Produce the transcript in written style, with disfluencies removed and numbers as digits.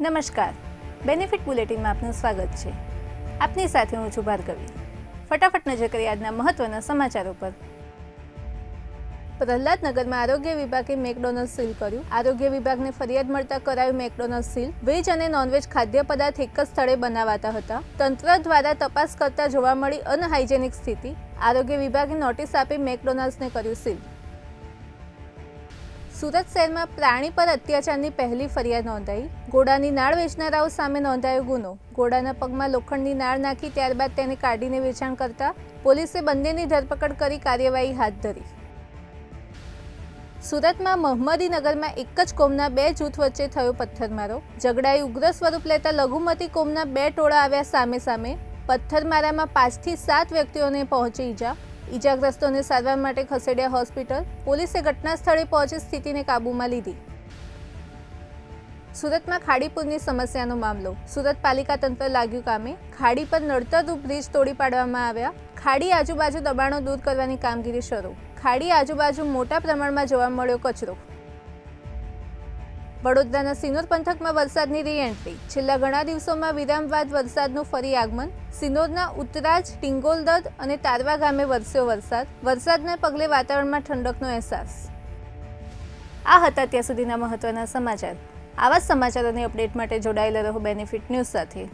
નમસ્કાર, બેનિફિટ બુલેટિનમાં આપનું સ્વાગત છે. આપની સાથે હું છું ભાર્ગવી. ફટાફટ નજર કરીએ આજના મહત્વના સમાચારો પર. પ્રહલાદનગરમાં આરોગ્ય વિભાગે મેકડોનલ્ડ સીલ કર્યું. આરોગ્ય વિભાગને ફરિયાદ મળતા કરાયું મેકડોનલ્ડ સીલ. વેજ અને નોનવેજ ખાદ્ય પદાર્થ એક જ સ્થળે બનાવાતા હતા. તંત્ર દ્વારા તપાસ કરતા જોવા મળી અનહાઇજેનિક સ્થિતિ. આરોગ્ય વિભાગે નોટિસ આપી મેકડોનલ્ડ્સને કર્યું સીલ. સુરત શહેરમાં પ્રાણી પર અત્યાચારની પહેલી ફરિયાદ નોંધાઈ. ઘોડાની નાળ વેચનારાઓ સામે નોંધાયો ગુનો. ઘોડાના પગમાં લોખંડની નાળ નાખી ત્યારબાદ તેને કાઢીને વેચાણ કરતા પોલીસે બંનેની ધરપકડ કરી કાર્યવાહી હાથ ધરી. સુરતમાં મહમદીનગરમાં એક જ કોમના બે જૂથ વચ્ચે થયો પથ્થરમારો. ઝઘડાએ ઉગ્ર સ્વરૂપ લેતા લઘુમતી કોમના બે ટોળા આવ્યા સામે સામે. પથ્થરમારામાં 5 થી 7 વ્યક્તિઓને પહોંચી ઈજા. ઈજાગ્રસ્તોને સારવાર માટે ખસેડ્યા હોસ્પિટલ. પોલીસે ઘટના સ્થળે પહોંચી સ્થિતિને કાબૂમાં લીધી. સુરતમાં ખાડીપુરની સમસ્યાનો મામલો. સુરત પાલિકા તંત્ર લાગ્યું કામે. ખાડી પર નડતરરૂપ બ્રિજ તોડી પાડવામાં આવ્યા. ખાડી આજુબાજુ દબાણો દૂર કરવાની કામગીરી શરૂ. ખાડી આજુબાજુ મોટા પ્રમાણમાં જોવા મળ્યો કચરો. વડોદરાના સિનોર પંથકમાં વરસાદની રીએન્ટ્રી. છેલ્લા ઘણા દિવસોમાં વિરામ બાદ વરસાદનું ફરી આગમન. સિનોરના ઉતરાજ, ટિંગોલદદ અને તારવા ગામે વરસ્યો વરસાદ. વરસાદને પગલે વાતાવરણમાં ઠંડકનો અહેસાસ. આ હતા અત્યાર સુધીના મહત્વના સમાચાર. આવા જ સમાચારોની અપડેટ માટે જોડાયેલા રહો બેનિફિટ ન્યૂઝ સાથે.